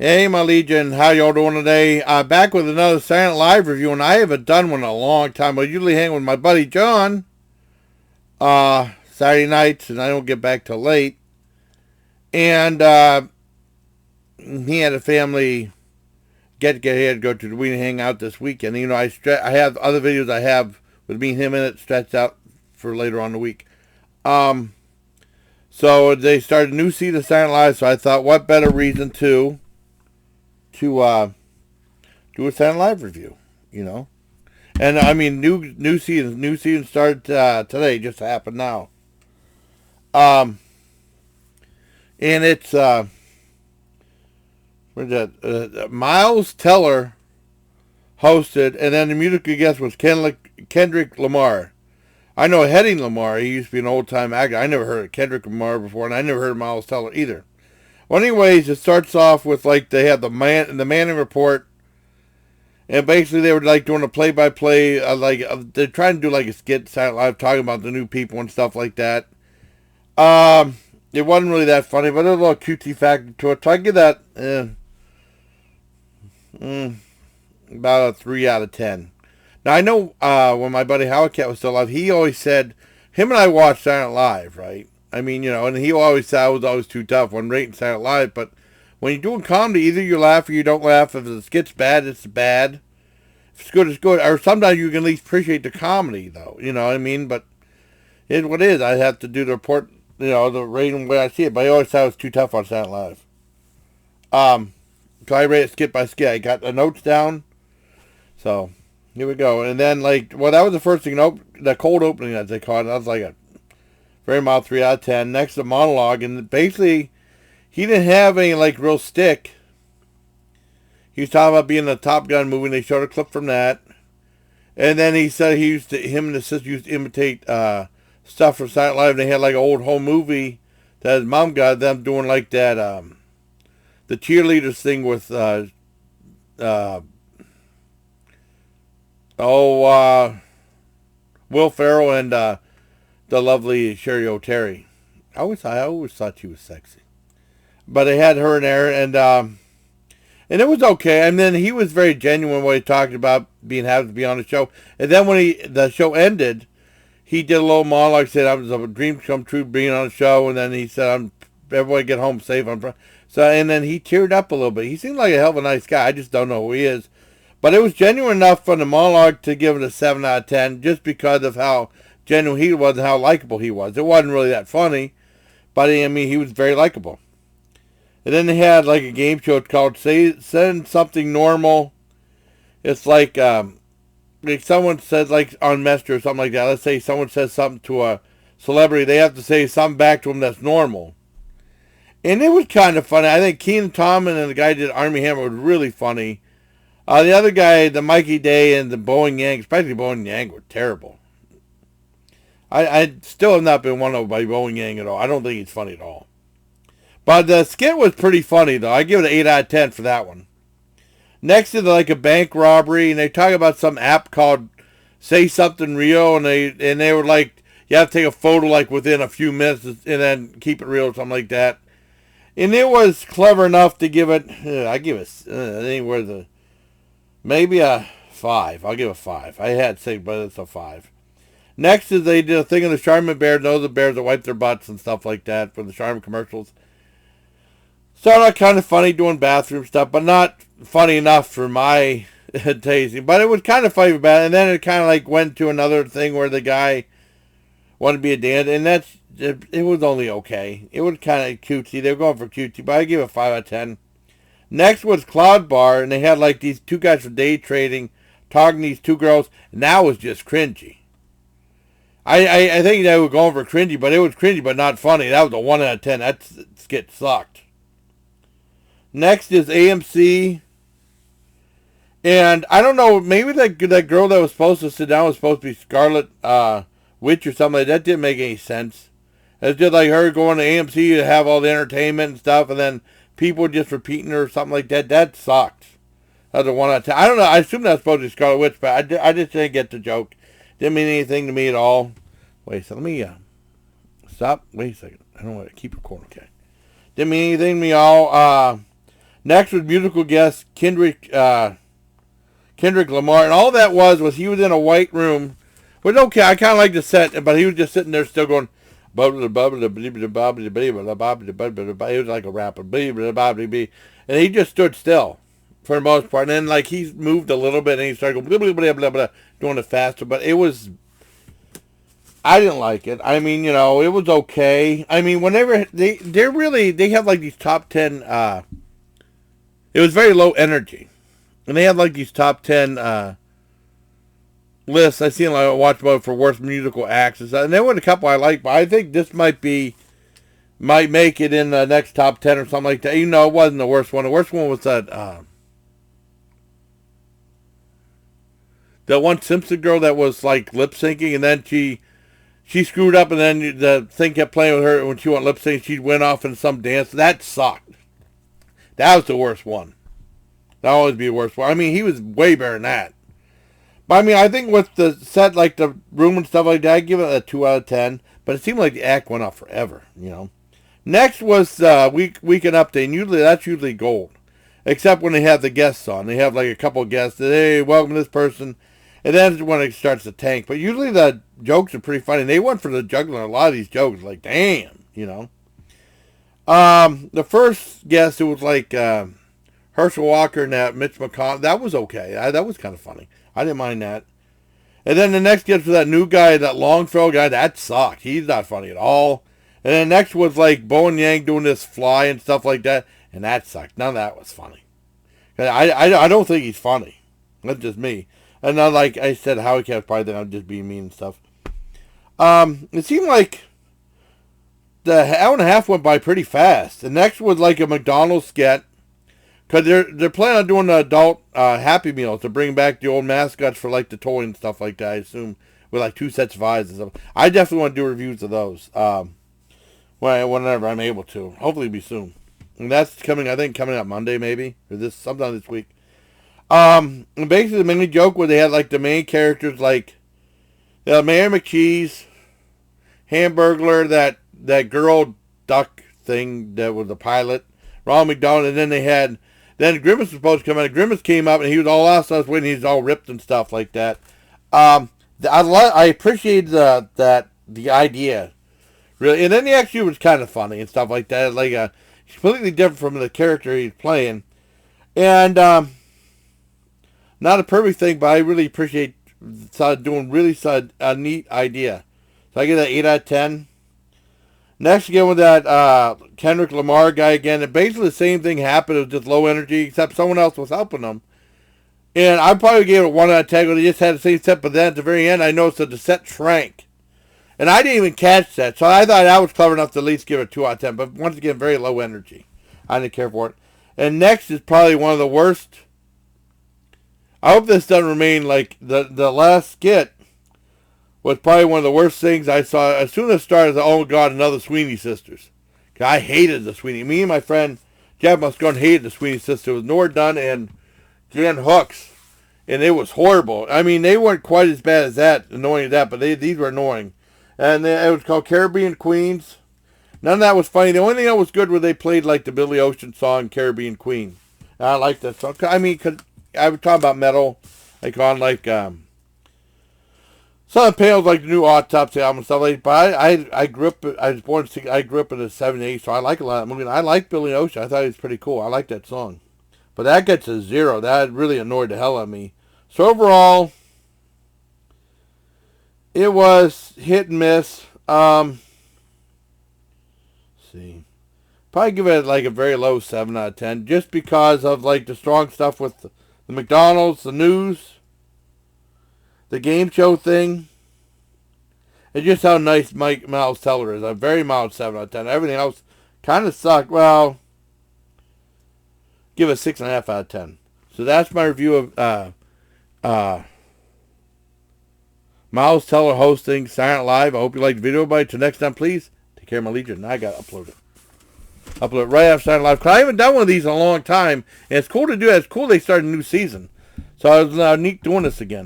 Hey, my Legion, how y'all doing today? Back with another Silent Live review, and I haven't done one in a long time. I usually hang with my buddy John Saturday nights, and I don't get back till late. And he had a family get he had to go to. We didn't hang out this weekend. You know, I have other videos I have with me and him in it stretched out for later on in the week. Um, so they started a new season of Silent Live, so I thought, what better reason to do a Silent Live review, you know? And I mean, new season started today, just happened now. Um, and it's where's that? Miles Teller hosted, and then the musical guest was Kendrick Lamar. I know Heading Lamar. He used to be an old time actor. I never heard of Kendrick Lamar before, and I never heard of Miles Teller either. Well, anyways, it starts off with like they have the Manning report. And basically, they were like doing a play-by-play, they're trying to do like a skit, Silent Live, talking about the new people and stuff like that. It wasn't really that funny, but there's a little cutesy factor to it. So I give that about a 3 out of 10. Now I know when my buddy Howard Cat was still alive, he always said, him and I watched Silent Live, right? I mean, you know, and he always said I was always too tough when rating Silent Live, but when you're doing comedy, either you laugh or you don't laugh. If the skit's bad, it's bad. If it's good, it's good. Or sometimes you can at least appreciate the comedy, though. You know what I mean? But it's what it is. I have to do the report, you know, the rating the way I see it. But I always thought it was too tough on Silent Live. So I rate it skit by skit. I got the notes down. So here we go. And then, like, well, that was the first thing, the cold opening, as they call it. That was like a very mild 3 out of 10. Next, the monologue. And basically, he didn't have any, like, real stick. He was talking about being in the Top Gun movie, and they showed a clip from that. And then he said him and his sister used to imitate stuff from Silent Live. And they had like an old home movie that his mom got them doing like that, the cheerleaders thing with, Will Ferrell and the lovely Sherry O'Terry. I always thought she was sexy. But they had her in there, and it was okay. And then he was very genuine when he talked about having to be on the show. And then when the show ended, he did a little monologue. Said, "I was a dream come true being on the show." And then he said, "Everybody get home safe." So and then he teared up a little bit. He seemed like a hell of a nice guy. I just don't know who he is. But it was genuine enough from the monologue to give it a 7 out of 10, just because of how genuine he was and how likable he was. It wasn't really that funny, but I mean, he was very likable. And then they had like a game show called Send Something Normal. It's like someone says, like on Messenger or something like that. Let's say someone says something to a celebrity. They have to say something back to them that's normal. And it was kind of funny. I think Keenan Thompson and the guy who did Army Hammer was really funny. The other guy, the Mikey Day and the Boeing Yang, especially Boeing Yang, were terrible. I still have not been won over by Boeing Yang at all. I don't think he's funny at all. But the skit was pretty funny, though. I give it an 8 out of 10 for that one. Next is like a bank robbery, and they talk about some app called Say Something Real, and they were like, you have to take a photo like within a few minutes and then keep it real or something like that. And it was clever enough to give it, I give it anywhere maybe a 5. I'll give it a 5. I had 6, but it's a 5. Next is they did a thing of the Charmin Bears, the bears that wipe their butts and stuff like that for the Charmin commercials. Started out kind of funny doing bathroom stuff, but not funny enough for my tasting. But it was kind of funny about it. And then it kind of like went to another thing where the guy wanted to be a dancer, and it was only okay. It was kind of cutesy. They were going for cutesy, but I give it a 5 out of 10. Next was Cloud Bar, and they had like these two guys from day trading talking to these two girls, and that was just cringy. I think they were going for cringy, but it was cringy, but not funny. That was a 1 out of 10. That skit sucked. Next is AMC. And I don't know, maybe that girl that was supposed to sit down was supposed to be Scarlet Witch or something like that. That didn't make any sense. It's just like her going to AMC to have all the entertainment and stuff, and then people just repeating her or something like that. That sucked. That was a 1 out of 10. I don't know. I assume that's supposed to be Scarlet Witch, but I just didn't get the joke. Didn't mean anything to me at all. Wait, so let me stop. Wait a second. I don't want to keep recording. Okay. Didn't mean anything to me at all. Next was musical guest Kendrick Lamar, and all that was he was in a white room. But okay, I kind of like the set, but he was just sitting there still going, he was like a rapper, and he just stood still for the most part. And then like he moved a little bit, and he started going doing it faster. But it was, I didn't like it. I mean, it was okay. I mean, whenever they have like these top 10. It was very low energy, and they have like these top 10 lists. I seen like watch mode for worst musical acts and stuff, and there were a couple I liked, but I think this might make it in the next top 10 or something like that. It wasn't the worst one. The worst one was that one Simpson girl that was like lip syncing, and then she screwed up, and then the thing kept playing with her when she went lip sync. She went off in some dance. That sucked. That was the worst one. That'll always be the worst one. I mean, he was way better than that. But I mean, I think with the set, like the room and stuff like that, I'd give it a 2 out of 10. But it seemed like the act went on forever, Next was Weekend Update, and that's usually gold. Except when they have the guests on. They have like a couple of guests that, hey, welcome this person. And then when it starts to tank. But usually the jokes are pretty funny. And they went for the juggling a lot of these jokes. Like, damn, The first guest, it was like Herschel Walker and that Mitch McConnell. That was okay. That was kind of funny. I didn't mind that. And then the next guest was that new guy, that Longfellow guy. That sucked. He's not funny at all. And then next was like Bowen Yang doing this fly and stuff like that. And that sucked. None of that was funny. I don't think he's funny. That's just me. And then, like I said, Howie Cats probably think I'm just being mean and stuff. It seemed like the hour and a half went by pretty fast. The next was like a McDonald's sketch. Because they're planning on doing the adult Happy Meals to bring back the old mascots for like the toy and stuff like that, I assume. With like 2 sets of eyes and stuff. I definitely want to do reviews of those. Whenever I'm able to. Hopefully it'll be soon. And that's coming up Monday maybe. Or sometime this week. And basically the main joke was they had like the main characters like Mayor McCheese, Hamburglar, that girl duck thing that was the pilot, Ronald McDonald, and then Grimace was supposed to come out. And Grimace came up and he was all out, so I was waiting, he's all ripped and stuff like that. I appreciated the idea. Really, and then the action was kind of funny and stuff like that. Like completely different from the character he's playing. And not a perfect thing, but I really appreciate doing a neat idea. So I give that 8 out of 10. Next again with that Kendrick Lamar guy again. And basically the same thing happened. It was just low energy, except someone else was helping them. And I probably gave it 1 out of 10 because they just had the same set. But then at the very end, I noticed that the set shrank. And I didn't even catch that. So I thought I was clever enough to at least give it 2 out of 10. But once again, very low energy. I didn't care for it. And next is probably one of the worst. I hope this doesn't remain like the last skit was probably one of the worst things I saw. As soon as it started, oh God, another Sweeney Sisters. I hated the Sweeney. Me and my friend Jeff Muscone hated the Sweeney Sisters. It was Nora Dunn and Jan Hooks. And it was horrible. I mean, they weren't quite as bad as that, annoying as that, but these were annoying. And it was called Caribbean Queens. None of that was funny. The only thing that was good was they played like the Billy Ocean song, Caribbean Queen. And I liked that song. I mean, cause I was talking about metal, like on like Southern Pale's like the new Autopsy album and stuff like that. But I grew up. I was born. I grew up in the '70s, so I like a lot of movies. I like Billy Ocean. I thought he was pretty cool. I like that song. But that gets a 0. That really annoyed the hell out of me. So overall, it was hit and miss. See, probably give it like a very low 7 out of 10, just because of like the strong stuff with the McDonald's, the news, the game show thing, and just how nice Mike Miles Teller is. A very mild 7 out of 10. Everything else kind of sucked. Well, give it 6.5 out of 10. So that's my review of Miles Teller hosting Saturday Night Live. I hope you liked the video. Everybody, till next time, please take care of my Legion. I got to upload it. Upload it right after Saturday Night Live. Because I haven't done one of these in a long time. And it's cool to do that. It's cool they started a new season. So it was neat doing this again.